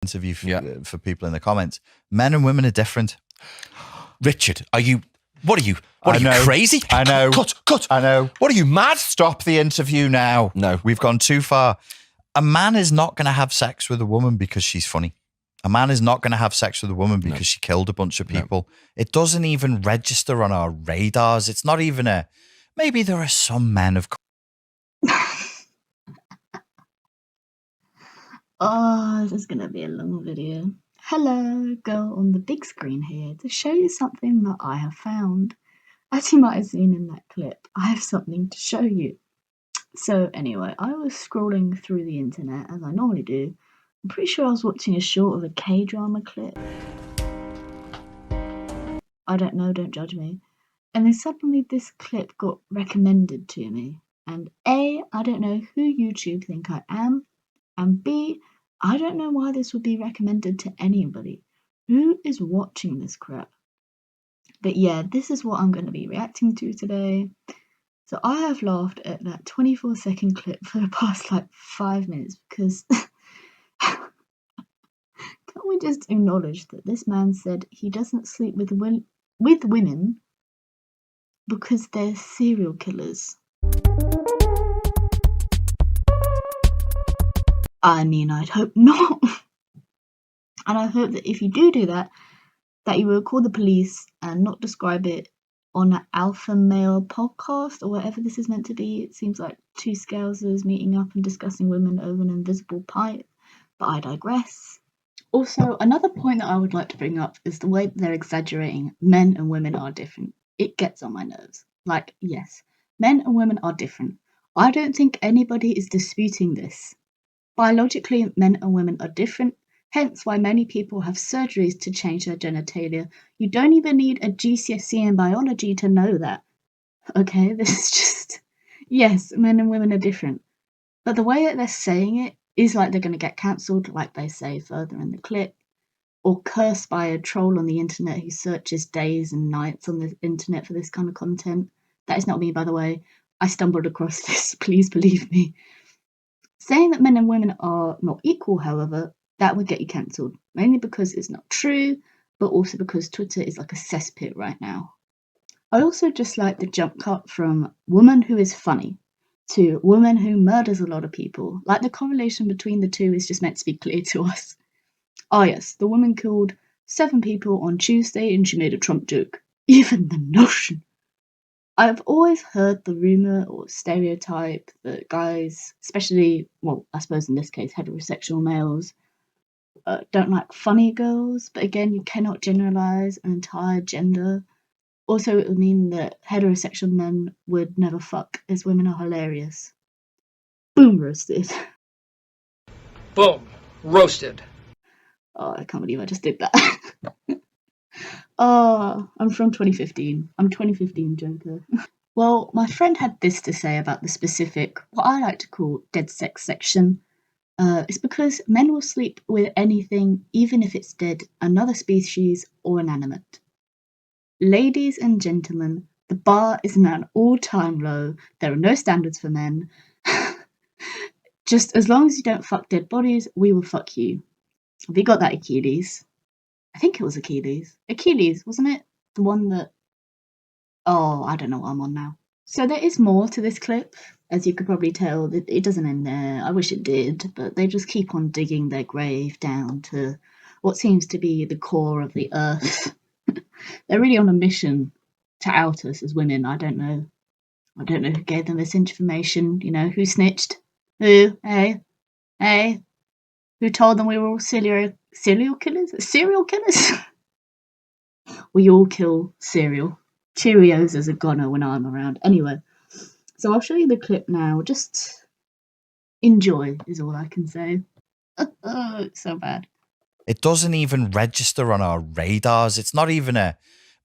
interview for people in the comments. Men and women are different. Richard, what are you crazy? I know. Cut. I know. What are you, mad? Stop the interview now. No. We've gone too far. A man is not going to have sex with a woman because she's funny. A man is not going to have sex with a woman because she killed a bunch of people. No. It doesn't even register on our radars. It's not even maybe there are some men of Oh, this is going to be a long video. Hello, girl on the big screen here to show you something that I have found. As you might have seen in that clip, I have something to show you. So anyway, I was scrolling through the internet as I normally do. I'm pretty sure I was watching a short of a K-drama clip. I don't know, don't judge me. And then suddenly this clip got recommended to me. And A, I don't know who YouTube think I am. And B, I don't know why this would be recommended to anybody. Who is watching this crap? But yeah, this is what I'm going to be reacting to today. So I have laughed at that 24-second clip for the past 5 minutes because can't we just acknowledge that this man said he doesn't sleep with women because they're serial killers? I mean, I'd hope not. And I hope that if you do that, that you will call the police and not describe it on an alpha male podcast or whatever this is meant to be. It seems like two scousers meeting up and discussing women over an invisible pipe, but I digress. Also, another point that I would like to bring up is the way that they're exaggerating men and women are different. It gets on my nerves. Yes, men and women are different. I don't think anybody is disputing this. Biologically, men and women are different, hence why many people have surgeries to change their genitalia. You don't even need a GCSE in biology to know that. Okay, this is just... Yes, men and women are different. But the way that they're saying it is like they're going to get cancelled, like they say further in the clip, or cursed by a troll on the internet who searches days and nights on the internet for this kind of content. That is not me, by the way. I stumbled across this, please believe me. Saying that men and women are not equal, however, that would get you cancelled, mainly because it's not true, but also because Twitter is like a cesspit right now. I also just like the jump cut from woman who is funny to woman who murders a lot of people. Like the correlation between the two is just meant to be clear to us. Ah yes, the woman killed 7 people on Tuesday and she made a Trump joke. Even the notion. I've always heard the rumour or stereotype that guys, especially, well, I suppose in this case heterosexual males, don't like funny girls, but again, you cannot generalise an entire gender. Also, it would mean that heterosexual men would never fuck, as women are hilarious. Boom roasted. Boom. Roasted. Oh, I can't believe I just did that. Oh, I'm from 2015. I'm 2015 Joker. Well, my friend had this to say about the specific, what I like to call dead sex section. It's because men will sleep with anything, even if it's dead, another species, or inanimate. Ladies and gentlemen, the bar is at an all-time low. There are no standards for men. Just as long as you don't fuck dead bodies, we will fuck you. Have you got that, Achilles? I think it was Achilles. Achilles, wasn't it? The one that... Oh, I don't know what I'm on now. So there is more to this clip. As you could probably tell, it doesn't end there. I wish it did, but they just keep on digging their grave down to what seems to be the core of the earth. They're really on a mission to out us as women. I don't know who gave them this information. You know, who snitched? Who? Hey? Who told them we were all serial killers? Serial killers? We all kill cereal. Cheerios as a goner when I'm around. Anyway, so I'll show you the clip now. Just enjoy is all I can say. It's so bad. It doesn't even register on our radars. It's not even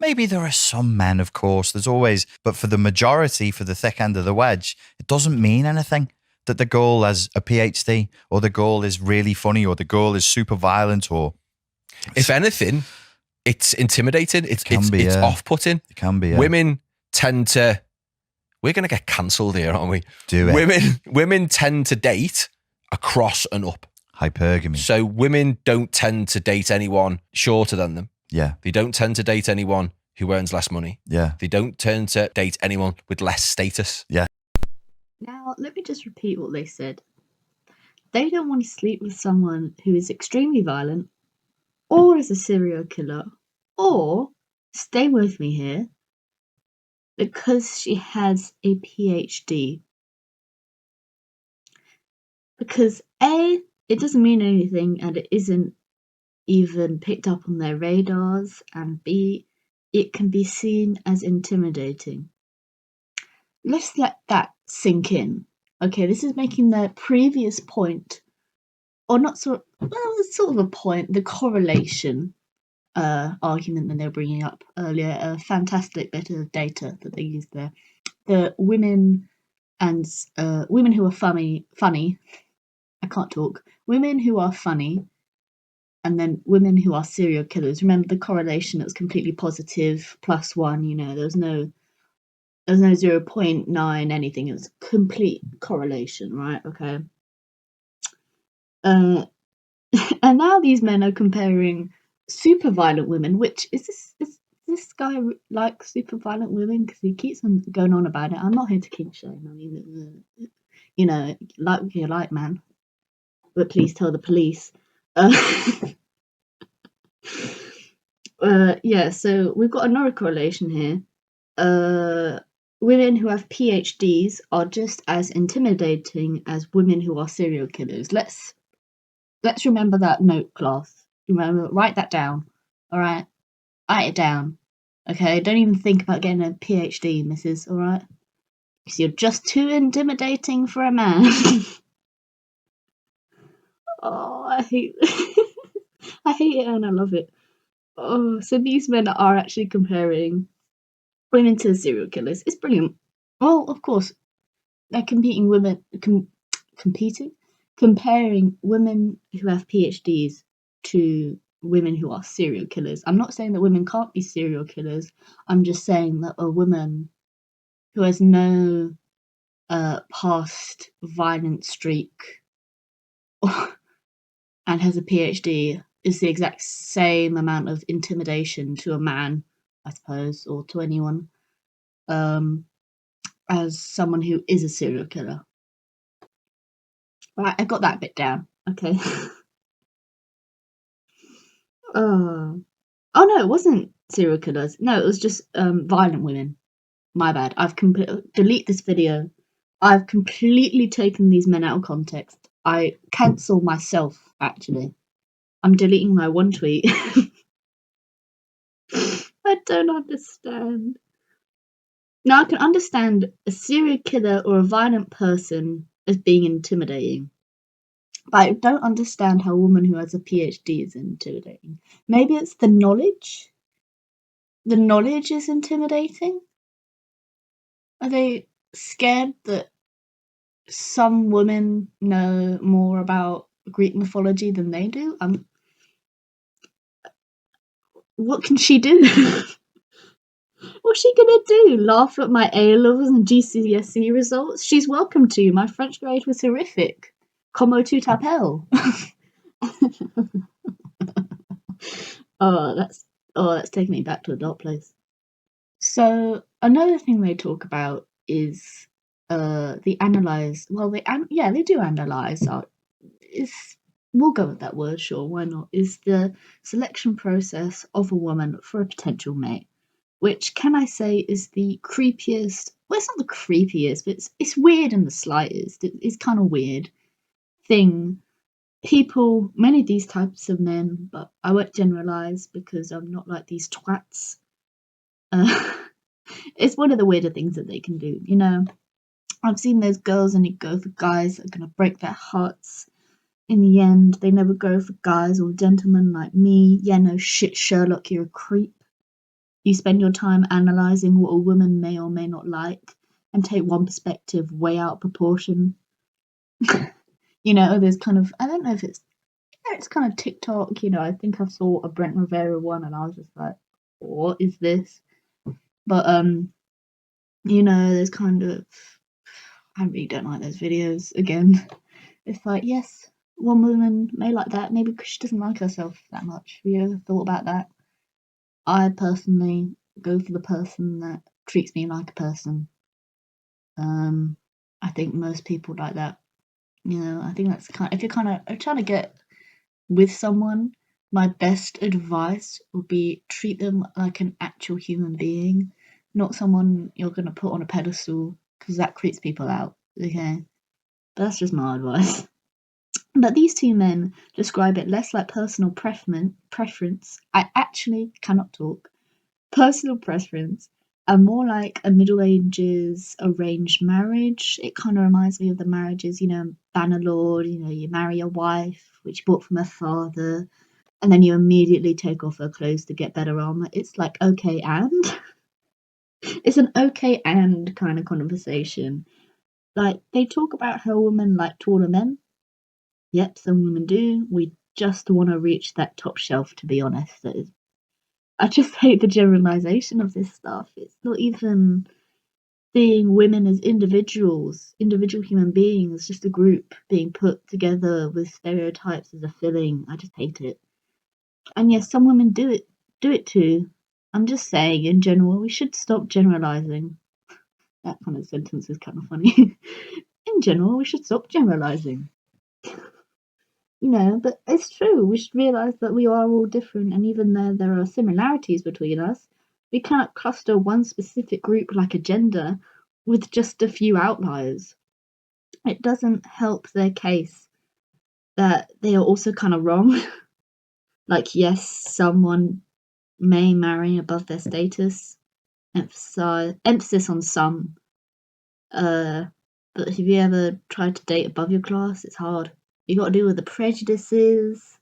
maybe there are some men, of course, there's always, but for the majority, for the thick end of the wedge, it doesn't mean anything that the girl has a PhD or the girl is really funny or the girl is super violent or... If anything, it's intimidating. It's off-putting. It can be, yeah. Women tend to... We're going to get cancelled here, aren't we? Do it. Women tend to date across and up. Hypergamy. So women don't tend to date anyone shorter than them. Yeah. They don't tend to date anyone who earns less money. Yeah. They don't tend to date anyone with less status. Yeah. Now, let me just repeat what they said. They don't want to sleep with someone who is extremely violent, or is a serial killer, or, stay with me here, because she has a PhD. Because A, it doesn't mean anything and it isn't even picked up on their radars, and B, it can be seen as intimidating. Let's let that sink in. Okay, this is making their previous point, or not sort of a point, the correlation argument that they were bringing up earlier, a fantastic bit of data that they used there. The women and women who are funny, I can't talk, women who are funny, and then women who are serial killers. Remember the correlation, it was completely positive, +1, there was no 0.9 anything, it was complete correlation, right? Okay. And now these men are comparing super violent women, which is this guy like super violent women? Because he keeps on going on about it. I'm not here to king shame. I mean, like what you like, man. But please tell the police. Yeah, so we've got another correlation here. Women who have PhDs are just as intimidating as women who are serial killers. Let's remember that note, class. Remember, write that down. All right, write it down. Okay, don't even think about getting a PhD, missus. All right, because you're just too intimidating for a man. Oh, I hate I hate it and I love it. Oh, so these men are actually comparing women to serial killers. It's brilliant. Well, of course, they're comparing women who have PhDs to women who are serial killers. I'm not saying that women can't be serial killers. I'm just saying that a woman who has no past violent streak and has a PhD is the exact same amount of intimidation to a man, I suppose, or to anyone, as someone who is a serial killer. Right, I got that bit down. Okay. Oh no, it wasn't serial killers. No, it was just violent women. My bad. Delete this video. I've completely taken these men out of context. I cancel myself, actually. I'm deleting my one tweet. I don't understand. Now, I can understand a serial killer or a violent person as being intimidating. But I don't understand how a woman who has a PhD is intimidating. Maybe it's the knowledge? The knowledge is intimidating? Are they scared that some women know more about Greek mythology than they do? What can she do? What's she gonna do? Laugh at my A levels and GCSE results? She's welcome to. My French grade was horrific. Comment tu t'appelles? Oh, that's taking me back to a dark place. So another thing they talk about is the analyze. Well, they do analyze. We'll go with that word, sure, why not? Is the selection process of a woman for a potential mate, which can I say is the creepiest. Well, it's not the creepiest, but it's weird in the slightest. It's kind of weird thing. Many of these types of men, but I won't generalize because I'm not like these twats. It's one of the weirder things that they can do. I've seen those girls and you go for guys that are going to break their hearts. In the end, they never go for guys or gentlemen like me. Yeah, no shit, Sherlock, you're a creep. You spend your time analysing what a woman may or may not like and take one perspective way out of proportion. There's kind of, I don't know if it's kind of TikTok, I think I saw a Brent Rivera one and I was just like, what is this? But, there's kind of, I really don't like those videos again. It's like, yes, one woman may like that, maybe because she doesn't like herself that much. Have you ever thought about that? I personally go for the person that treats me like a person. I think most people like that. I think that's if you're kind of trying to get with someone, my best advice would be treat them like an actual human being, not someone you're going to put on a pedestal, because that creeps people out. Okay, but that's just my advice. But these two men describe it less like personal preference. I actually cannot talk. Personal preference, and more like a Middle Ages arranged marriage. It kind of reminds me of the marriages, Bannerlord. You marry a wife which you bought from her father, and then you immediately take off her clothes to get better armor. It's like okay, and it's an okay and kind of conversation. Like they talk about how women like taller men. Yep, some women do. We just want to reach that top shelf, to be honest. I just hate the generalization of this stuff. It's not even seeing women as individual human beings, just a group being put together with stereotypes as a filling. I just hate it. And yes, some women do it too. I'm just saying, in general, we should stop generalizing. That kind of sentence is kind of funny. In general, we should stop generalizing. But it's true. We should realize that we are all different, and even though there are similarities between us, we cannot cluster one specific group like a gender with just a few outliers. It doesn't help their case that they are also kind of wrong. Like, yes, someone may marry above their status, emphasis on some. But have you ever tried to date above your class? It's hard. You got to deal with the prejudices,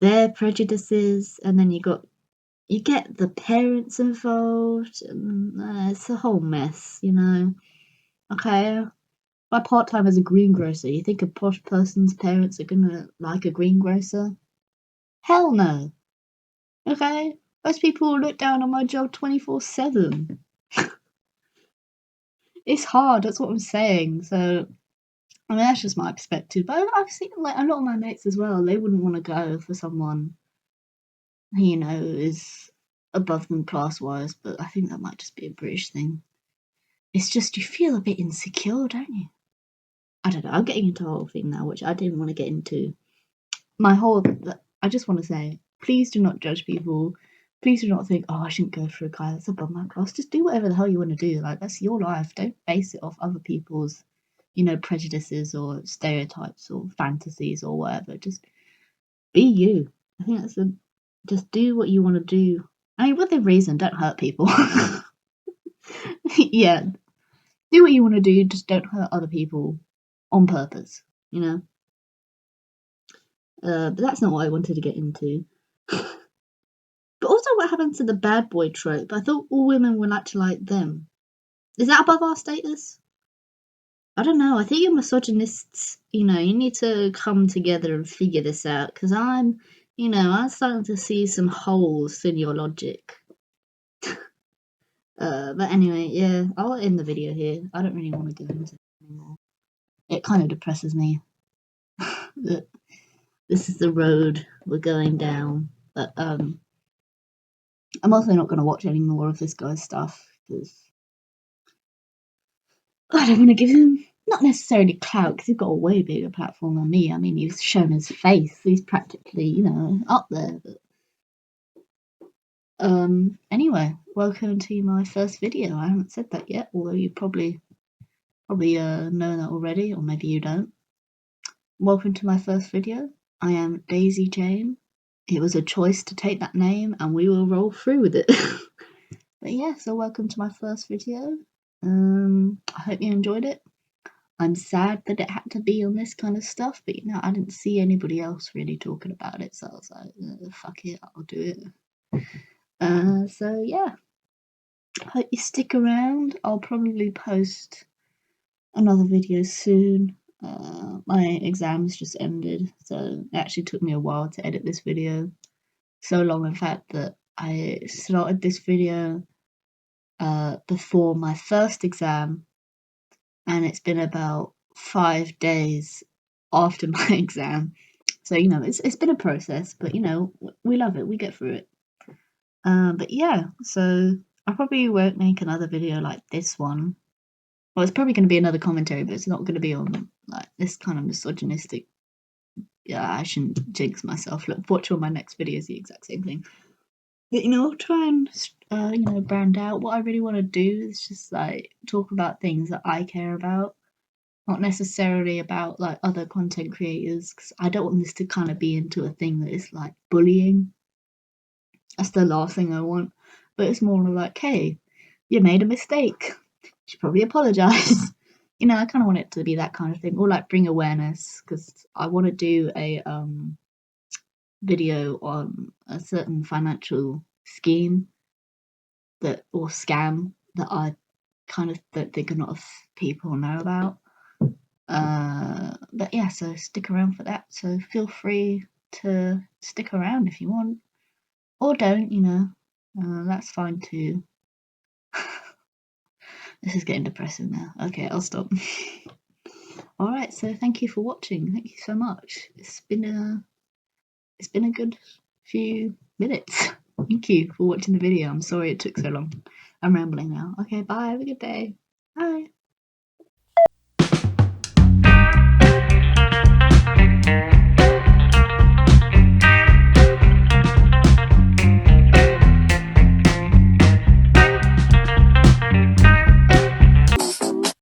their prejudices, and then you get the parents involved, and it's a whole mess. Okay, my part-time as a greengrocer, you think a posh person's parents are gonna like a greengrocer? Hell no. Okay, most people look down on my job 24/7. It's hard, that's what I'm saying. So I mean, that's just my perspective. But I've seen like a lot of my mates as well. They wouldn't want to go for someone who is above them class-wise. But I think that might just be a British thing. It's just you feel a bit insecure, don't you? I don't know. I'm getting into a whole thing now, which I didn't want to get into. I just want to say, please do not judge people. Please do not think, oh, I shouldn't go for a guy that's above my class. Just do whatever the hell you want to do. Like, that's your life. Don't base it off other people's, prejudices or stereotypes or fantasies or whatever. Just be you. I think just do what you want to do. I mean, within reason, don't hurt people. Yeah, do what you want to do, just don't hurt other people on purpose, But that's not what I wanted to get into. But also, what happened to the bad boy trope? I thought all women would like to like them. Is that above our status? I don't know. I think you're misogynists. You need to come together and figure this out. Because I'm starting to see some holes in your logic. But anyway, yeah, I'll end the video here. I don't really want to go into it anymore. It kind of depresses me that this is the road we're going down. But I'm also not going to watch any more of this guy's stuff because I don't want to give him not necessarily clout because he's got a way bigger platform than me. I mean, he's shown his face. He's practically, up there. But, anyway, welcome to my first video. I haven't said that yet, although you probably know that already, or maybe you don't. Welcome to my first video. I am Daisy Jane. It was a choice to take that name, and we will roll through with it. But yeah, so welcome to my first video. I hope you enjoyed it. I'm sad that it had to be on this kind of stuff, but I didn't see anybody else really talking about it, so I was like, fuck it, I'll do it. So yeah, hope you stick around. I'll probably post another video soon. My exams just ended, so it actually took me a while to edit this video. So long, in fact, that I started this video before my first exam, and it's been about 5 days after my exam. So, it's been a process, but, we love it. We get through it. But yeah, so I probably won't make another video like this one. Well, it's probably going to be another commentary, but it's not going to be on like this kind of misogynistic. Yeah, I shouldn't jinx myself. Look, watch all my next videos, the exact same thing. But I'll try and brand out. What I really want to do is just like talk about things that I care about, not necessarily about like other content creators, because I don't want this to kind of be into a thing that is like bullying. That's the last thing I want. But it's more like, hey, you made a mistake. You should probably apologize. I kind of want it to be that kind of thing, or like bring awareness, because I want to do a video on a certain financial scheme or scam that I kind of don't think a lot of people know about. But yeah, so stick around for that. So feel free to stick around if you want, or don't. That's fine too. This is getting depressing now. Okay, I'll stop. All right, so thank you for watching. Thank you so much. It's been a good few minutes. Thank you for watching the video. I'm sorry it took so long. I'm rambling now. Okay, bye. Have a good day. Bye.